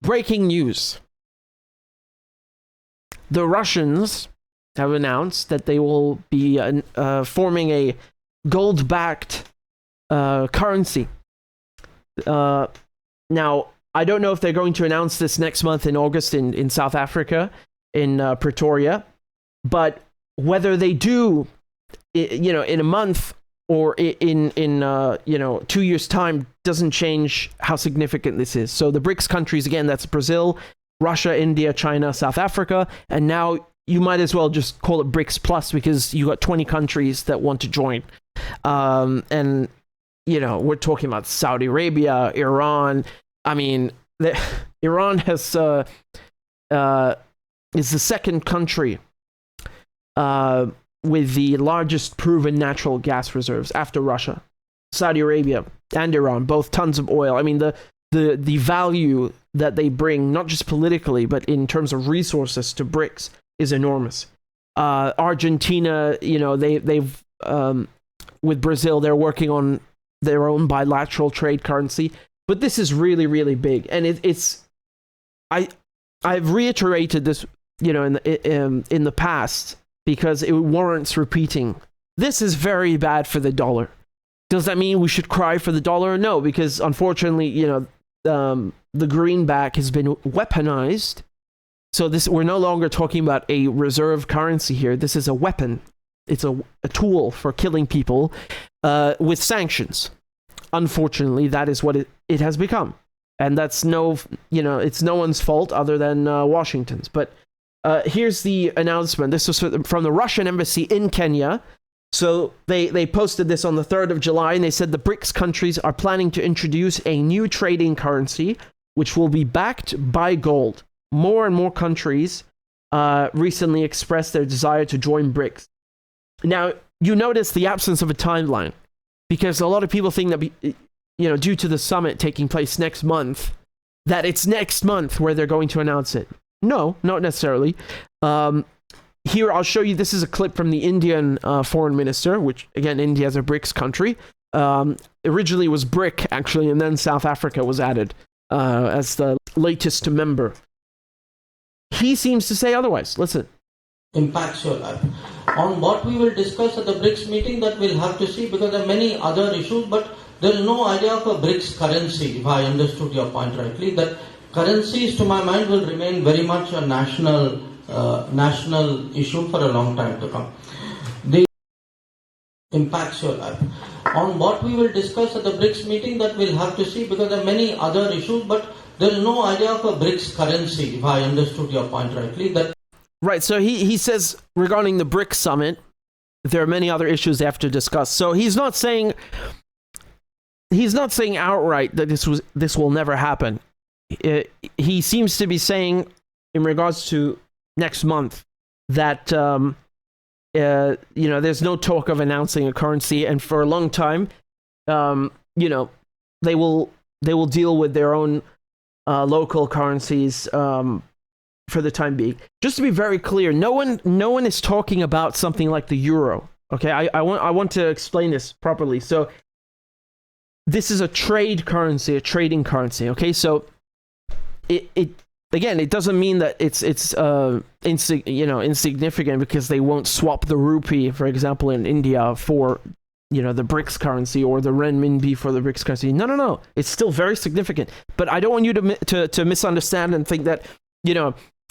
breaking news. The Russians have announced that they will be forming a gold-backed currency. Now, I don't know if they're going to announce this next month in August in South Africa, in Pretoria, but whether they do, in a month or in 2 years' time doesn't change how significant this is. So the BRICS countries, again, that's Brazil, Russia, India, China, South Africa, and now you might as well just call it BRICS Plus because you got 20 countries that want to join. And, we're talking about Saudi Arabia, Iran. I mean, Iran has is the second country with the largest proven natural gas reserves after Russia. Saudi Arabia and Iran, both tons of oil. I mean, the value that they bring, not just politically, but in terms of resources to BRICS, is enormous. Argentina, they've with Brazil, they're working on their own bilateral trade currency. But this is really, really big, and I've reiterated this, in the past because it warrants repeating. This is very bad for the dollar. Does that mean we should cry for the dollar? No, because unfortunately, the greenback has been weaponized. So we're no longer talking about a reserve currency here. This is a weapon. It's a tool for killing people with sanctions. Unfortunately, that is what it has become. And that's it's no one's fault other than Washington's. But here's the announcement. This was from the Russian embassy in Kenya. So they posted this on the 3rd of July, and they said the BRICS countries are planning to introduce a new trading currency, which will be backed by gold. More and more countries recently expressed their desire to join BRICS. Now, you notice the absence of a timeline, because a lot of people think that, due to the summit taking place next month, that it's next month where they're going to announce it. No, not necessarily. Here, I'll show you, this is a clip from the Indian foreign minister, which, again, India is a BRICS country. Originally was BRIC, actually, and then South Africa was added as the latest member. He seems to say otherwise. Listen. Impacts your life. On what we will discuss at the BRICS meeting, that we'll have to see, because there are many other issues, but there is no idea of a BRICS currency, if I understood your point rightly. That currencies, to my mind, will remain very much a national issue for a long time to come. The impacts your life. On what we will discuss at the BRICS meeting, that we'll have to see, because there are many other issues, but there is no idea of a BRICS currency, if I understood your point rightly. That right, so he says regarding the BRICS summit, there are many other issues they have to discuss. So he's not saying outright that this will never happen. He seems to be saying, in regards to next month, that there's no talk of announcing a currency, and for a long time, they will deal with their own local currencies for the time being. Just to be very clear, no one is talking about something like the euro. Okay, I want to explain this properly. So this is a trade currency, a trading currency. Okay, so it doesn't mean that it's insignificant because they won't swap the rupee, for example, in India for the BRICS currency, or the renminbi for the BRICS currency. No, it's still very significant. But I don't want you to misunderstand and think that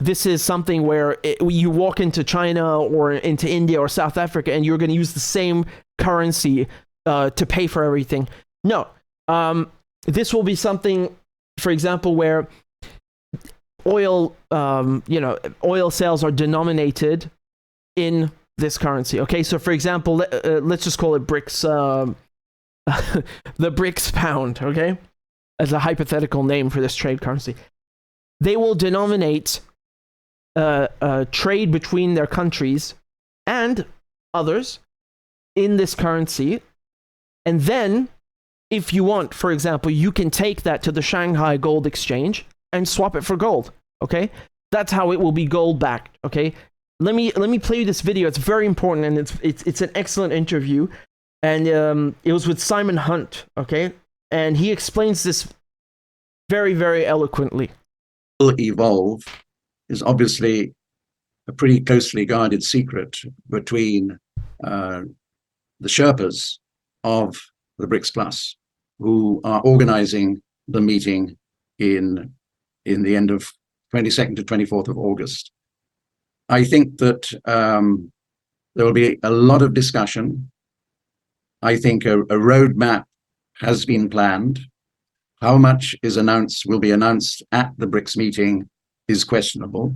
this is something where you walk into China or into India or South Africa and you're going to use the same currency to pay for everything. No, this will be something, for example, where oil sales are denominated in this currency. Okay, so for example, let's just call it BRICS, the BRICS pound. Okay, as a hypothetical name for this trade currency. They will denominate trade between their countries and others in this currency, and then, if you want, for example, you can take that to the Shanghai Gold Exchange and swap it for gold. Okay, that's how it will be gold backed. Okay, let me play you this video. It's very important, and it's an excellent interview, and it was with Simon Hunt. Okay, and he explains this very, very eloquently. evolve is obviously a pretty closely guarded secret between the Sherpas of the BRICS Plus, who are organizing the meeting in the end of 22nd to 24th of August. I think that there will be a lot of discussion. I think a roadmap has been planned. How much will be announced at the BRICS meeting is questionable.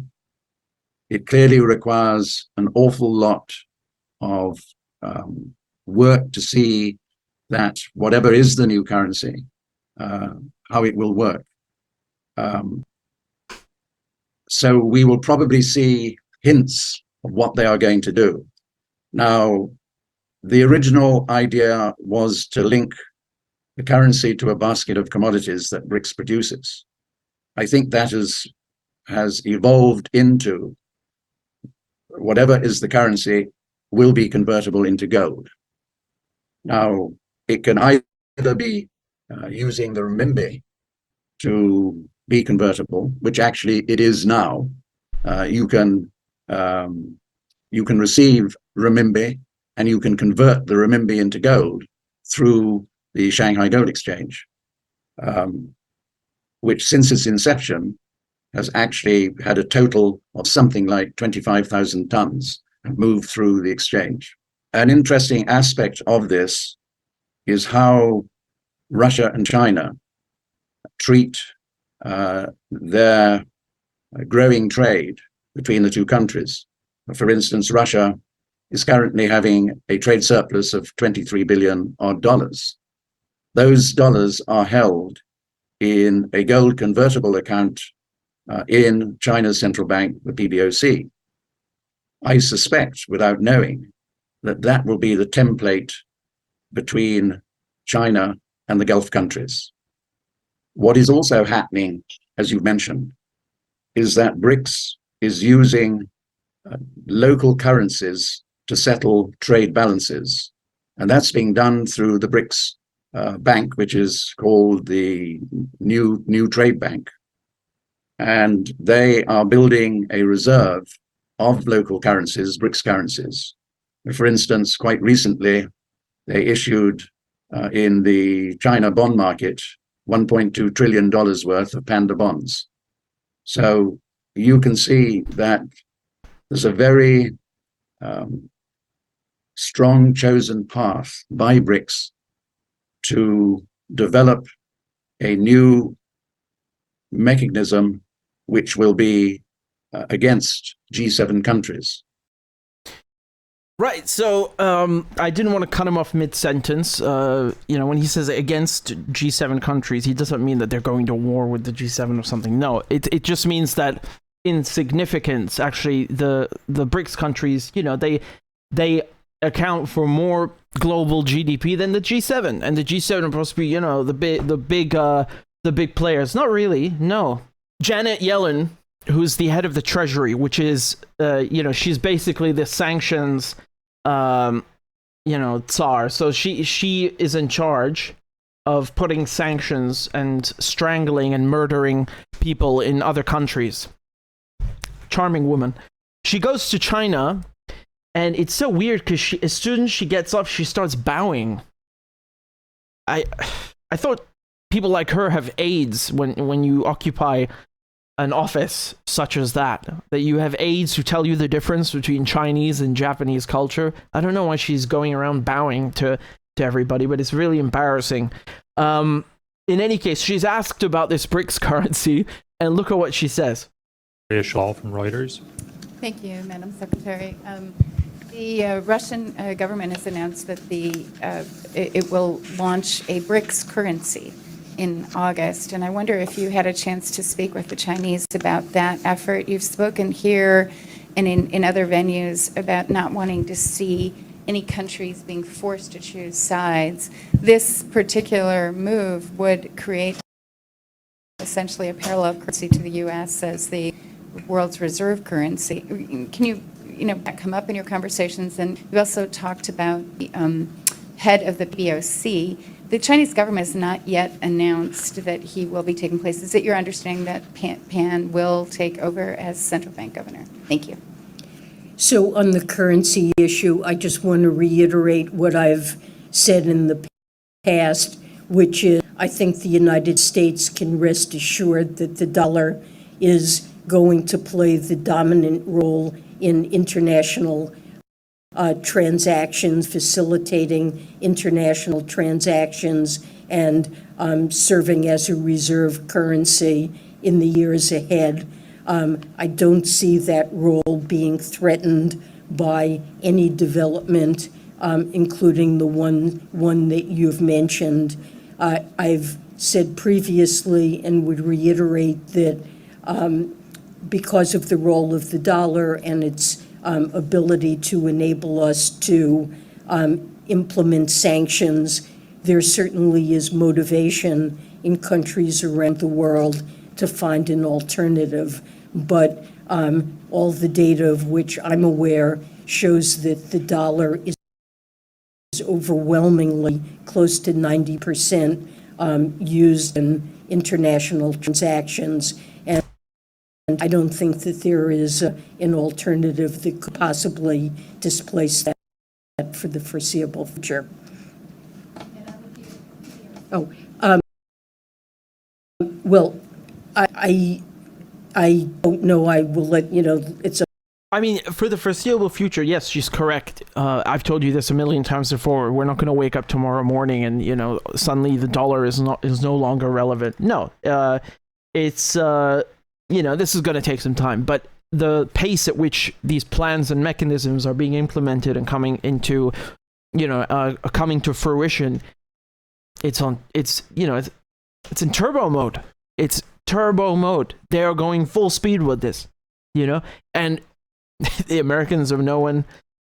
It clearly requires an awful lot of work to see that whatever is the new currency, how it will work. So we will probably see hints of what they are going to do. Now, the original idea was to link the currency to a basket of commodities that BRICS produces. I think that has evolved into whatever is the currency will be convertible into gold. Now, it can either be using the renminbi to be convertible, which actually it is now. You can receive renminbi and you can convert the renminbi into gold through the Shanghai Gold Exchange, which since its inception has actually had a total of something like 25,000 tons moved through the exchange. An interesting aspect of this is how Russia and China treat their growing trade between the two countries. For instance, Russia is currently having a trade surplus of $23 billion odd dollars. Those dollars are held in a gold convertible account in China's central bank, the PBOC. I suspect, without knowing, that will be the template between China and the Gulf countries. What is also happening, as you mentioned, is that BRICS is using local currencies to settle trade balances. And that's being done through the BRICS bank, which is called the New Trade Bank. And they are building a reserve of local currencies, BRICS currencies. For instance, quite recently, they issued in the China bond market $1.2 trillion worth of panda bonds. So you can see that there's a very strong chosen path by BRICS to develop a new mechanism which will be against G7 countries. Right. So I didn't want to cut him off mid-sentence. When he says against G7 countries, he doesn't mean that they're going to war with the G7 or something. No, it just means that in significance, actually, the BRICS countries, they account for more global GDP than the G7, and the G7 are supposed to be, the big players. Not really. No. Janet Yellen, who's the head of the Treasury, which is, she's basically the sanctions, tsar. So she is in charge of putting sanctions and strangling and murdering people in other countries. Charming woman. She goes to China, and it's so weird because as soon as she gets up, she starts bowing. I thought people like her have AIDS when you occupy an office such as that you have aides who tell you the difference between Chinese and Japanese culture. I don't know why she's going around bowing to everybody, but it's really embarrassing. In any case, she's asked about this BRICS currency, and look at what she says. Shaw from Reuters. Thank you, Madam Secretary. The Russian government has announced that it will launch a BRICS currency in August, and I wonder if you had a chance to speak with the Chinese about that effort. You've spoken here and in other venues about not wanting to see any countries being forced to choose sides. This particular move would create essentially a parallel currency to the U.S. as the world's reserve currency. Can you that come up in your conversations? And you also talked about the head of the BOC. the Chinese government has not yet announced that he will be taking place. Is it your understanding that Pan will take over as central bank governor? Thank you. So on the currency issue, I just want to reiterate what I've said in the past, which is I think the United States can rest assured that the dollar is going to play the dominant role in international transactions, facilitating international transactions, and serving as a reserve currency in the years ahead. I don't see that role being threatened by any development, including the one that you've mentioned. I've said previously and would reiterate that because of the role of the dollar and its ability to enable us to implement sanctions, there certainly is motivation in countries around the world to find an alternative. But all the data of which I'm aware shows that the dollar is overwhelmingly close to 90% used in international transactions. And I don't think that there is an alternative that could possibly displace that for the foreseeable future. Well, I don't know. I will let you know. I mean, for the foreseeable future, yes, she's correct. I've told you this a million times before. We're not going to wake up tomorrow morning and, suddenly the dollar is no longer relevant. No, it's, this is going to take some time. But the pace at which these plans and mechanisms are being implemented and coming into, coming to fruition, it's in turbo mode. It's turbo mode. They are going full speed with this, and the Americans have no one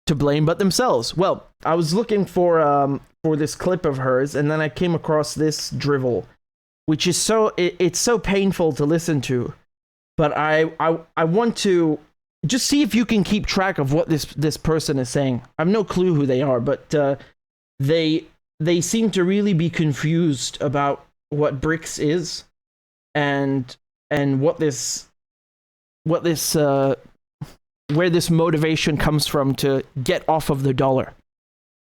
to blame but themselves. Well, I was looking for this clip of hers, and then I came across this drivel, which is it's so painful to listen to. But I want to just see if you can keep track of what this person is saying. I have no clue who they are, but they seem to really be confused about what BRICS is, and where this motivation comes from to get off of the dollar.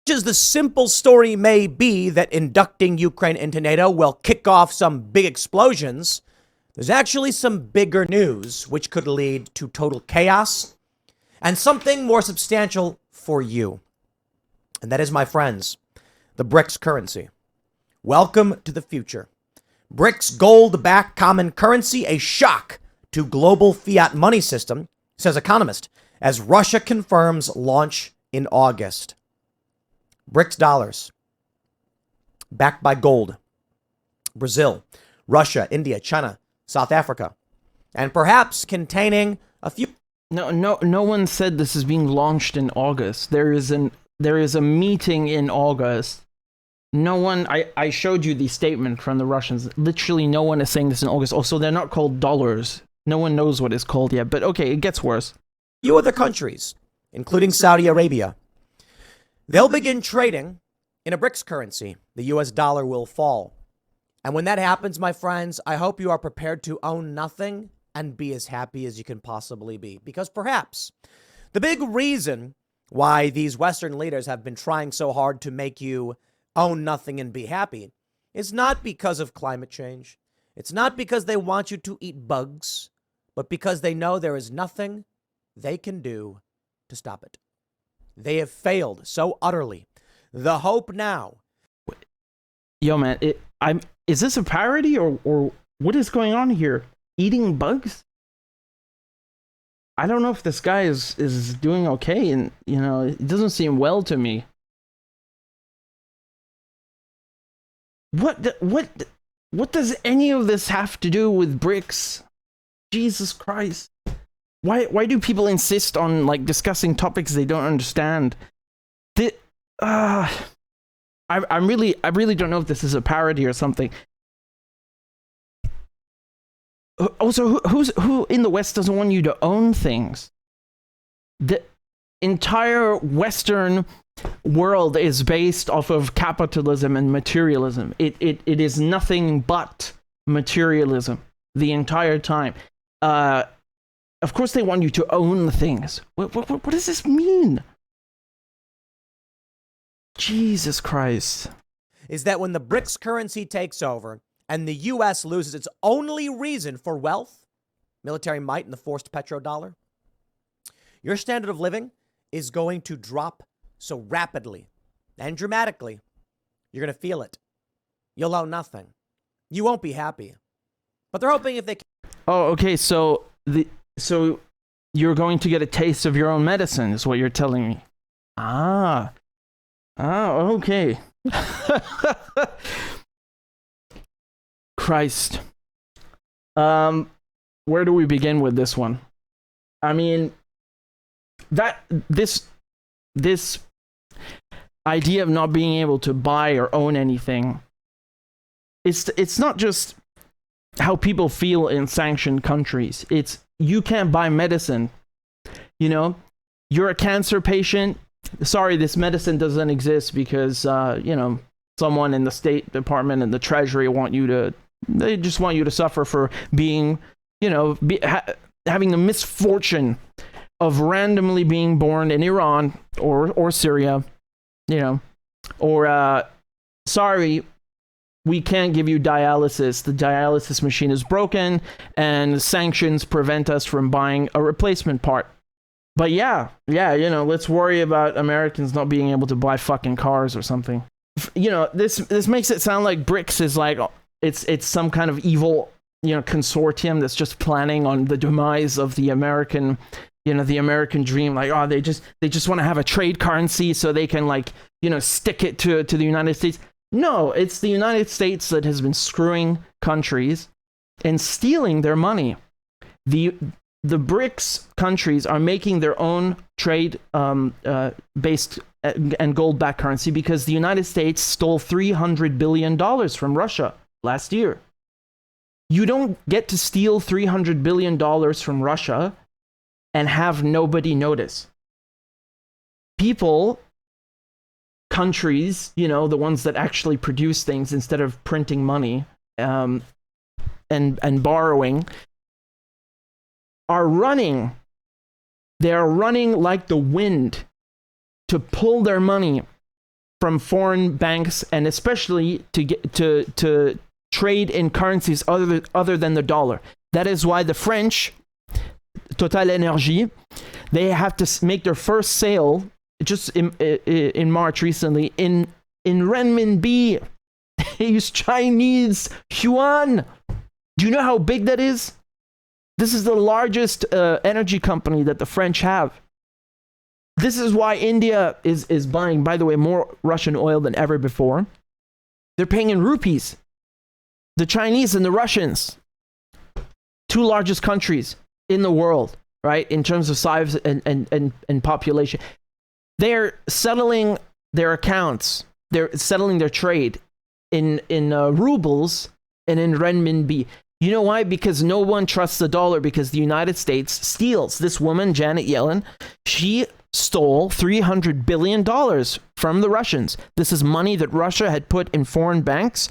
As the simple story may be that inducting Ukraine into NATO will kick off some big explosions, there's actually some bigger news which could lead to total chaos and something more substantial for you. And that is, my friends, the BRICS currency. Welcome to the future. BRICS gold-backed common currency, a shock to global fiat money system, says economist, as Russia confirms launch in August. BRICS dollars, backed by gold. Brazil, Russia, India, China, South Africa, and perhaps containing a few... No one said this is being launched in August. There is a meeting in August. No one, I showed you the statement from the Russians. Literally no one is saying this in August. Also, they're not called dollars. No one knows what it's called yet, but okay, it gets worse. Few other countries, including Saudi Arabia. They'll begin trading in a BRICS currency. The US dollar will fall. And when that happens, my friends, I hope you are prepared to own nothing and be as happy as you can possibly be. Because perhaps the big reason why these Western leaders have been trying so hard to make you own nothing and be happy is not because of climate change. It's not because they want you to eat bugs, but because they know there is nothing they can do to stop it. They have failed so utterly. The hope now. Yo, man, is this a parody or what is going on here? Eating bugs? I don't know if this guy is doing okay, and it doesn't seem well to me. What does any of this have to do with BRICS? Jesus Christ. Why do people insist on discussing topics they don't understand? I really don't know if this is a parody or something. Also, who in the West doesn't want you to own things? entire Western world is based off of capitalism and materialism. It is nothing but materialism the entire time. Of course, they want you to own things. What does this mean? Jesus Christ. Is that when the BRICS currency takes over and the U.S. loses its only reason for wealth, military might, and the forced petrodollar, your standard of living is going to drop so rapidly and dramatically, you're going to feel it. You'll own nothing. You won't be happy. But they're hoping if they can. Oh, okay. So you're going to get a taste of your own medicine, is what you're telling me. Okay. Christ. Where do we begin with this one? I mean, this idea of not being able to buy or own anything, it's not just how people feel in sanctioned countries. It's you can't buy medicine. You know, you're a cancer patient. Sorry, this medicine doesn't exist because someone in the State Department and the Treasury they just want you to suffer for being, having the misfortune of randomly being born in Iran or Syria, sorry, we can't give you dialysis. The dialysis machine is broken and sanctions prevent us from buying a replacement part. But yeah, let's worry about Americans not being able to buy fucking cars or something. This makes it sound like BRICS is like, it's some kind of evil, consortium that's just planning on the demise of the American, the American dream. Like, they just want to have a trade currency so they can stick it to the United States. No, it's the United States that has been screwing countries and stealing their money. The BRICS countries are making their own trade based and gold-backed currency because the United States stole $300 billion from Russia last year. You don't get to steal $300 billion from Russia and have nobody notice. Countries, the ones that actually produce things instead of printing money and borrowing, are running. They are running like the wind to pull their money from foreign banks, and especially to get to trade in currencies other than the dollar. That is why the French, Total Energy, they have to make their first sale just in March recently in renminbi. They use Chinese yuan. Do you know how big that is? This is the largest energy company that the French have. This is why India is buying, by the way, more Russian oil than ever before. They're paying in rupees. The Chinese and the Russians, two largest countries in the world, right, in terms of size and population, they're settling their accounts. They're settling their trade in rubles and in renminbi. You know why? Because no one trusts the dollar, because the United States steals. This woman, Janet Yellen, she stole $300 billion from the Russians. This is money that Russia had put in foreign banks,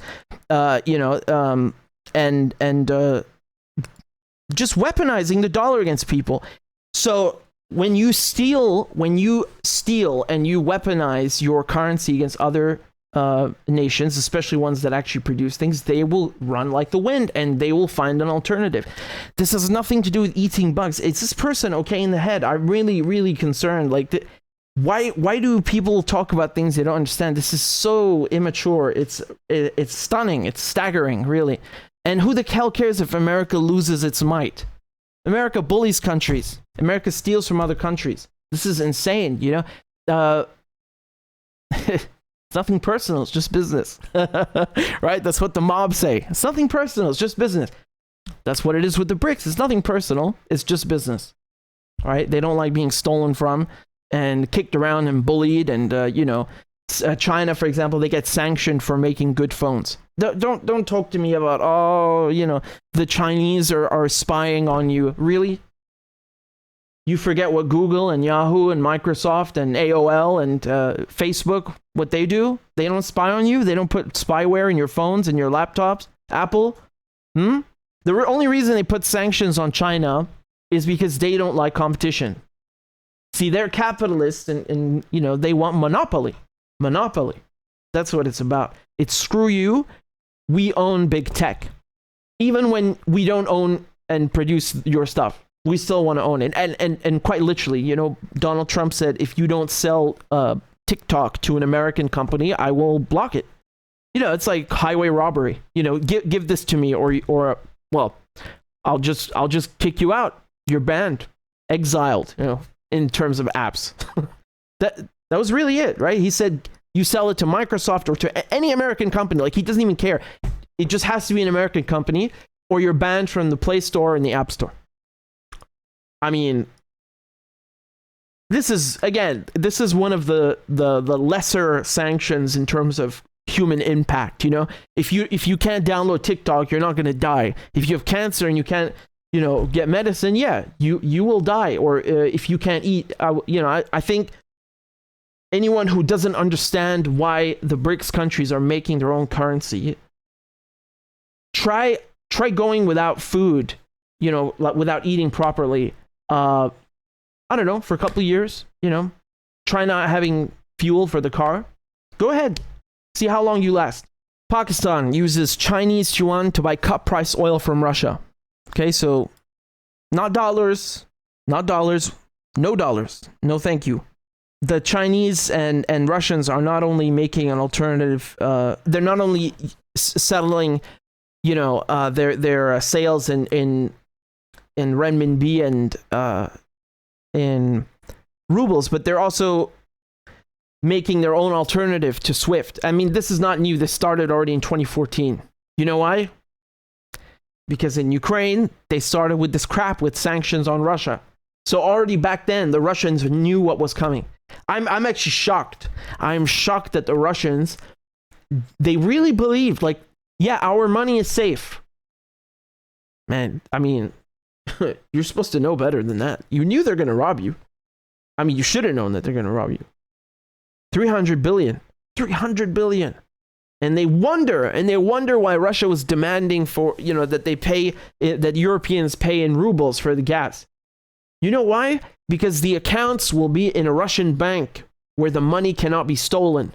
and just weaponizing the dollar against people. So when you steal and you weaponize your currency against other nations, especially ones that actually produce things, they will run like the wind and they will find an alternative. This has nothing to do with eating bugs. It's this person, okay, in the head. I'm really, really concerned. Like, why do people talk about things they don't understand? This is so immature. It's stunning. It's staggering, really. And who the hell cares if America loses its might? America bullies countries. America steals from other countries. This is insane, It's nothing personal, it's just business. Right? That's what the mob say. It's nothing personal, it's just business. That's what it is with the BRICS. It's nothing personal, it's just business. All right? They don't like being stolen from and kicked around and bullied. And, China, for example, they get sanctioned for making good phones. Don't talk to me about, the Chinese are spying on you. Really? You forget what Google and Yahoo and Microsoft and AOL and Facebook, what they do? They don't spy on you? They don't put spyware in your phones and your laptops? Apple? The only reason they put sanctions on China is because they don't like competition. See, they're capitalists and you know, they want monopoly. Monopoly. That's what it's about. It's screw you. We own big tech. Even when we don't own and produce your stuff, we still want to own it. And quite literally, you know, Donald Trump said, if you don't sell TikTok to an American company, I will block it. You know, it's like highway robbery. You know, give this to me, or well, I'll just kick you out. You're banned, exiled. You know, in terms of apps. that was really it, right? He said you sell it to Microsoft or to any American company. Like, he doesn't even care. It just has to be an American company, or you're banned from the Play Store and the App Store. I mean, this is one of the lesser sanctions in terms of human impact. You know, if you can't download TikTok, you're not going to die. If you have cancer and you can't, you know, get medicine, yeah, you will die. Or if you can't eat, you know, I think anyone who doesn't understand why the BRICS countries are making their own currency, try going without food, you know, without eating properly. I don't know, for a couple of years, you know, try not having fuel for the car. Go ahead. See how long you last. Pakistan uses Chinese yuan to buy cut price oil from Russia. Okay, so not dollars, no dollars, no thank you. The Chinese and Russians are not only making an alternative, they're not only settling, you know, their sales in renminbi and in rubles, but they're also making their own alternative to SWIFT. I mean, this is not new. This started already in 2014. You know why? Because in Ukraine, they started with this crap with sanctions on Russia. So already back then, the Russians knew what was coming. I'm actually shocked. I'm shocked that the Russians, they really believed, like, yeah, our money is safe. Man, I mean, you're supposed to know better than that. You knew they're going to rob you. I mean, you should have known that they're going to rob you. 300 billion. And they wonder why Russia was demanding for, you know, that they pay, that Europeans pay in rubles for the gas. You know why? Because the accounts will be in a Russian bank where the money cannot be stolen.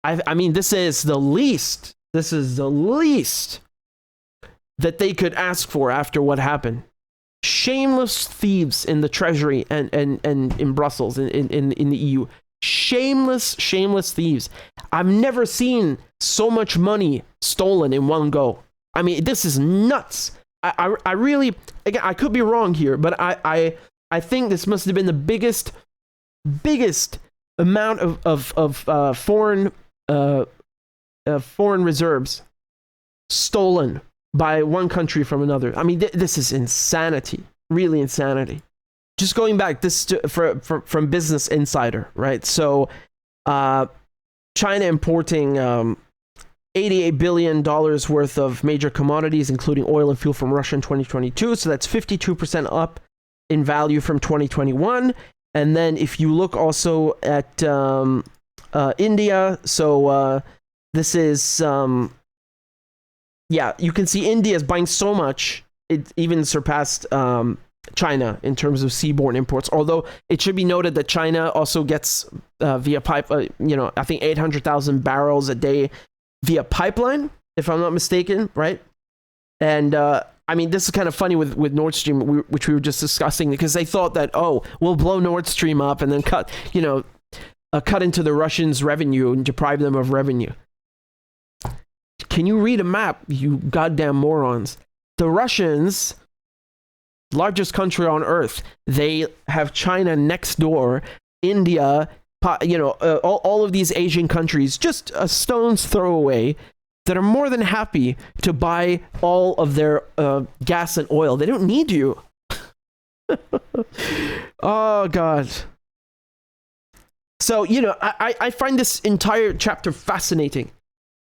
I mean, this is the least that they could ask for after what happened. Shameless thieves in the treasury and in Brussels, in the EU. Shameless thieves. I've never seen so much money stolen in one go. I mean, this is nuts. I really, again, I could be wrong here, but I think this must have been the biggest amount of foreign reserves stolen by one country from another. I mean, this is insanity, really insanity. Just going back, this from Business Insider, right? So, China importing $88 billion worth of major commodities, including oil and fuel from Russia in 2022. So that's 52% up in value from 2021. And then if you look also at India, so this is, yeah, you can see India is buying so much, it even surpassed China in terms of seaborne imports. Although it should be noted that China also gets via pipe, you know, I think 800,000 barrels a day via pipeline, if I'm not mistaken, right? And I mean, this is kind of funny with Nord Stream, which we were just discussing, because they thought that, oh, we'll blow Nord Stream up and then cut into the Russians' revenue and deprive them of revenue. Can you read a map, you goddamn morons? The Russians, largest country on earth, they have China next door, India, all of these Asian countries, just a stone's throw away, that are more than happy to buy all of their gas and oil. They don't need you. Oh, God. So, I find this entire chapter fascinating.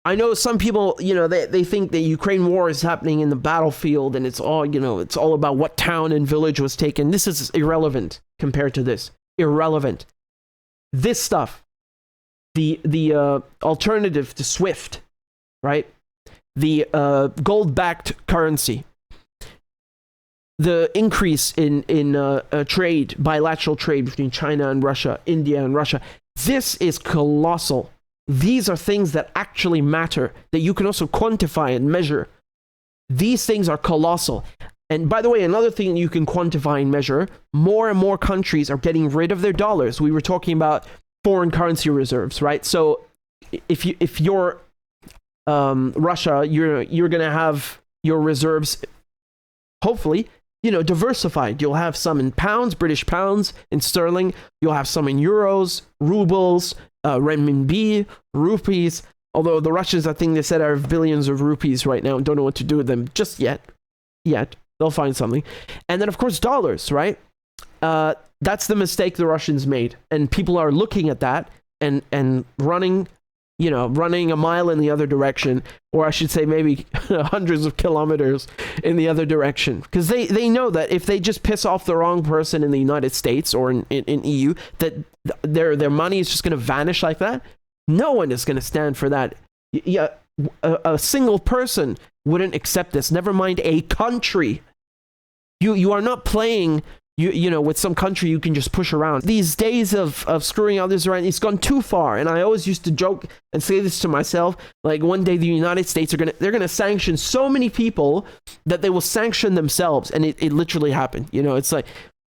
I know some people, they think the Ukraine war is happening in the battlefield and it's all, it's all about what town and village was taken. This is irrelevant compared to this. Irrelevant. This stuff, the alternative to SWIFT, right? The gold-backed currency, the increase in trade, bilateral trade between China and Russia, India and Russia, this is colossal. These are things that actually matter, that you can also quantify and measure. These things are colossal. And by the way, another thing you can quantify and measure, more and more countries are getting rid of their dollars. We were talking about foreign currency reserves, right? So if you're Russia, you're going to have your reserves, hopefully, diversified. You'll have some in pounds, British pounds, in sterling. You'll have some in euros, rubles, renminbi, rupees. Although the Russians, I think they said, have billions of rupees right now and don't know what to do with them just yet. They'll find something. And then, of course, dollars, right? That's the mistake the Russians made. And people are looking at that and running a mile in the other direction, or I should say maybe hundreds of kilometers in the other direction. Because they know that if they just piss off the wrong person in the United States or in EU, that their money is just going to vanish like that. No one is going to stand for that. Yeah, a single person wouldn't accept this, never mind a country. You are not playing with some country you can just push around. These days of screwing others around, it's gone too far. And I always used to joke and say this to myself, like one day the United States they're gonna sanction so many people that they will sanction themselves. And it literally happened. It's like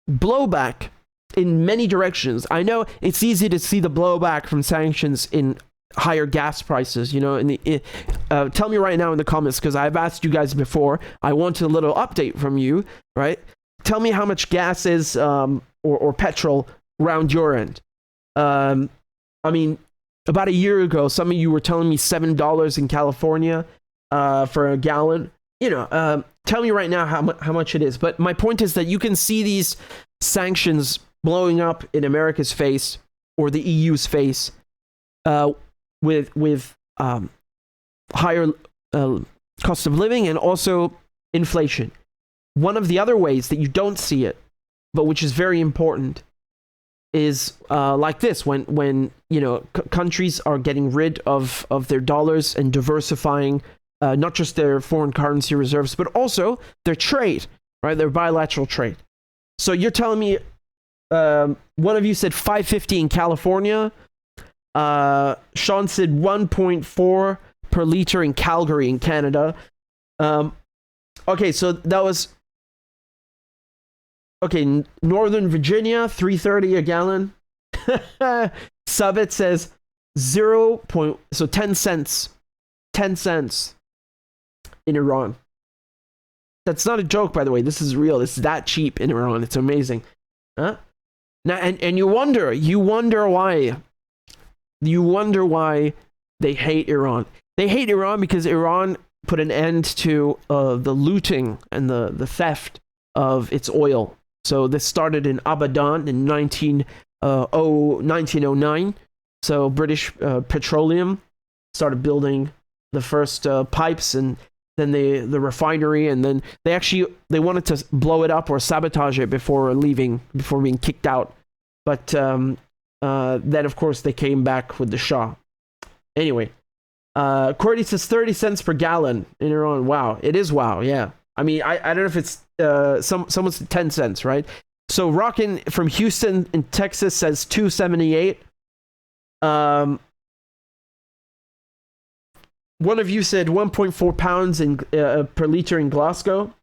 blowback in many directions. I know it's easy to see the blowback from sanctions in higher gas prices, tell me right now in the comments, because I've asked you guys before. I want a little update from you, right? Tell me how much gas is or petrol around your end. I mean, about a year ago, some of you were telling me $7 in California for a gallon. Tell me right now how much it is. But my point is that you can see these sanctions blowing up in America's face or the EU's face with higher cost of living and also inflation. One of the other ways that you don't see it, but which is very important, is like this: when countries are getting rid of their dollars and diversifying not just their foreign currency reserves, but also their trade, right? Their bilateral trade. So you're telling me, one of you said $5.50 in California. Sean said 1.4 per liter in Calgary in Canada. Okay, so that was. Okay, Northern Virginia, $3.30 a gallon. Subbit says 10 cents. 10 cents in Iran. That's not a joke, by the way. This is real. It's that cheap in Iran. It's amazing. Huh? Now, and you wonder why. You wonder why they hate Iran. They hate Iran because Iran put an end to the looting and the theft of its oil. So this started in Abadan in 1909. So British Petroleum started building the first pipes, and then the refinery, and then they wanted to blow it up or sabotage it before being kicked out. But then, of course, they came back with the Shah. Anyway, Cordy says 30 cents per gallon in Iran. Wow, it is wow. Yeah, I mean, I don't know if it's someone's 10 cents, right? So Rockin from Houston in Texas says 2.78. One of you said 1.4 pounds in per liter in Glasgow.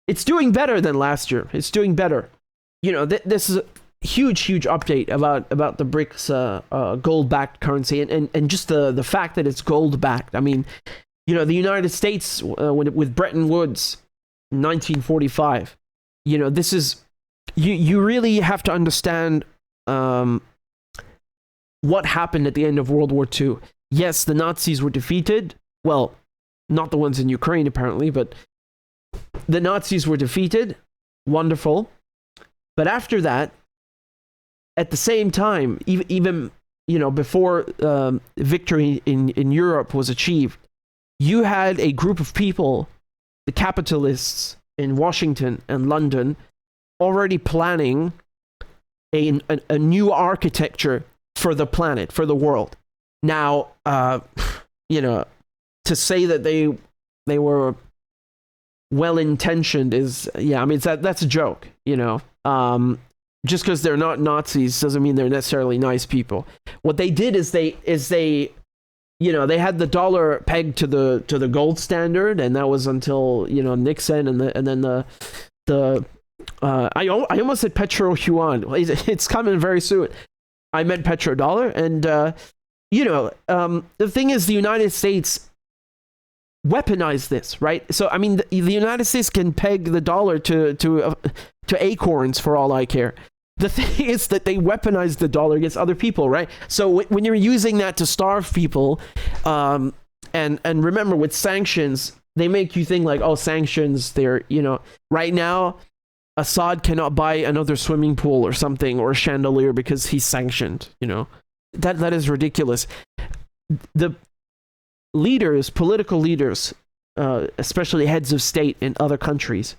It's doing better than last year. It's doing better. This is a huge update about the BRICS gold-backed currency and just the fact that it's gold-backed. I mean, the United States with Bretton Woods, 1945. This is you really have to understand what happened at the end of World War II. Yes, the Nazis were defeated. Well, not the ones in Ukraine apparently, but the Nazis were defeated. Wonderful. But after that, at the same time, even before victory in Europe was achieved, you had a group of people, the capitalists in Washington and London, already planning a new architecture for the planet, for the world. Now, to say that they were well-intentioned is, that's a joke, just because they're not Nazis doesn't mean they're necessarily nice people. What they did is they had the dollar pegged to the gold standard, and that was until Nixon, and then I almost said petro yuan. It's coming very soon. I meant petrodollar, and the thing is, the United States weaponized this, right? So I mean, the United States can peg the dollar to acorns for all I care. The thing is that they weaponize the dollar against other people, right? So when you're using that to starve people, and remember, with sanctions, they make you think like, oh, sanctions, they're, right now, Assad cannot buy another swimming pool or something, or a chandelier, because he's sanctioned, that is ridiculous. The leaders, political leaders, especially heads of state in other countries,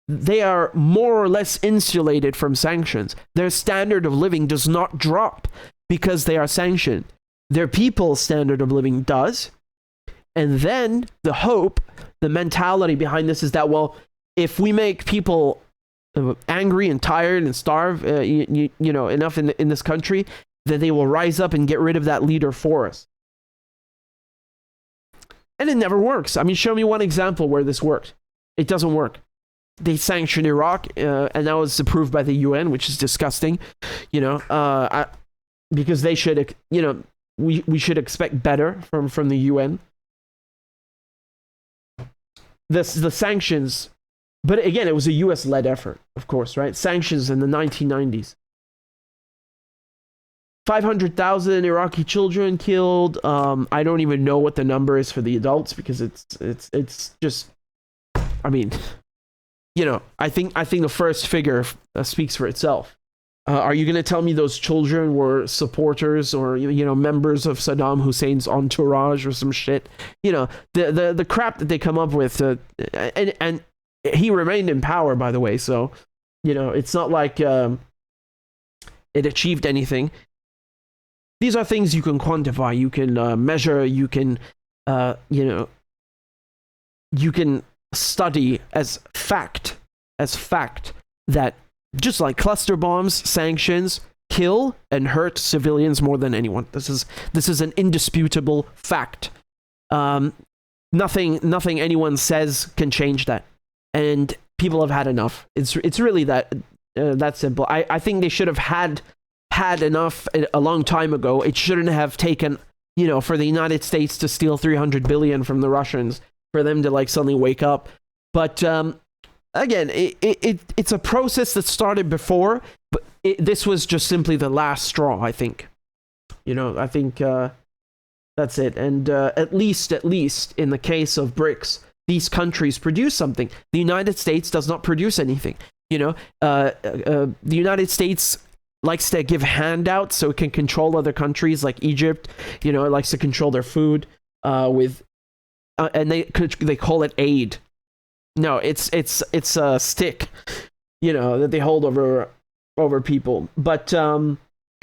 they are more or less insulated from sanctions. Their standard of living does not drop because they are sanctioned. Their people's standard of living does. And then the mentality behind this is that, well, if we make people angry and tired and starve, enough in this country, then they will rise up and get rid of that leader for us. And it never works. I mean, show me one example where this worked. It doesn't work. They sanctioned Iraq, and that was approved by the UN, which is disgusting, because they should, we should expect better from the UN. The sanctions, but again, it was a US-led effort, of course, right? Sanctions in the 1990s. 500,000 Iraqi children killed. I don't even know what the number is for the adults, because it's just, I mean, I think the first figure speaks for itself. Are you going to tell me those children were supporters or members of Saddam Hussein's entourage or some shit? The crap that they come up with, and he remained in power, by the way. So it's not like it achieved anything. These are things you can quantify, you can measure, you can study as fact that just like cluster bombs, sanctions kill and hurt civilians more than anyone. This is an indisputable fact. Nothing anyone says can change that, and people have had enough. It's really that simple. I think they should have had enough a long time ago. It shouldn't have taken for the United States to steal $300 billion from the Russians for them to like suddenly wake up. But again, it's a process that started before, but this was just simply the last straw, I think. I think that's it. And at least in the case of BRICS, these countries produce something. The United States does not produce anything. The United States likes to give handouts so it can control other countries like Egypt. It likes to control their food and they call it aid. No, it's a stick, that they hold over people. But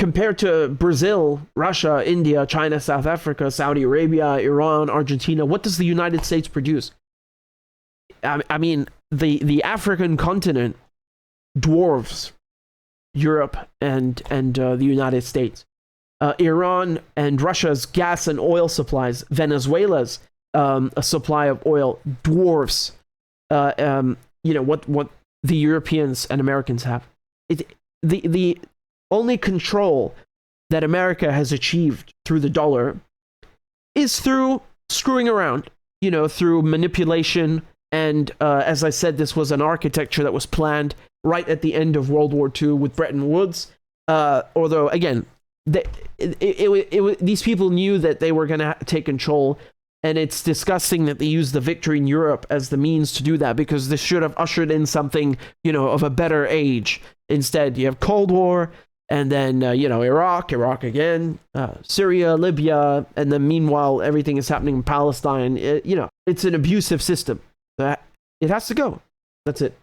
compared to Brazil, Russia, India, China, South Africa, Saudi Arabia, Iran, Argentina, what does the United States produce? I mean, the African continent dwarfs Europe and the United States. Iran and Russia's gas and oil supplies, Venezuela's a supply of oil dwarfs what the Europeans and Americans have. The only control that America has achieved through the dollar is through screwing around, through manipulation. And as I said, this was an architecture that was planned right at the end of World War II with Bretton Woods. Although, again, these people knew that they were going to take control. And it's disgusting that they used the victory in Europe as the means to do that, because this should have ushered in something, of a better age. Instead, you have Cold War, And then, Iraq again, Syria, Libya, and then meanwhile, everything is happening in Palestine. It's an abusive system. It has to go. That's it.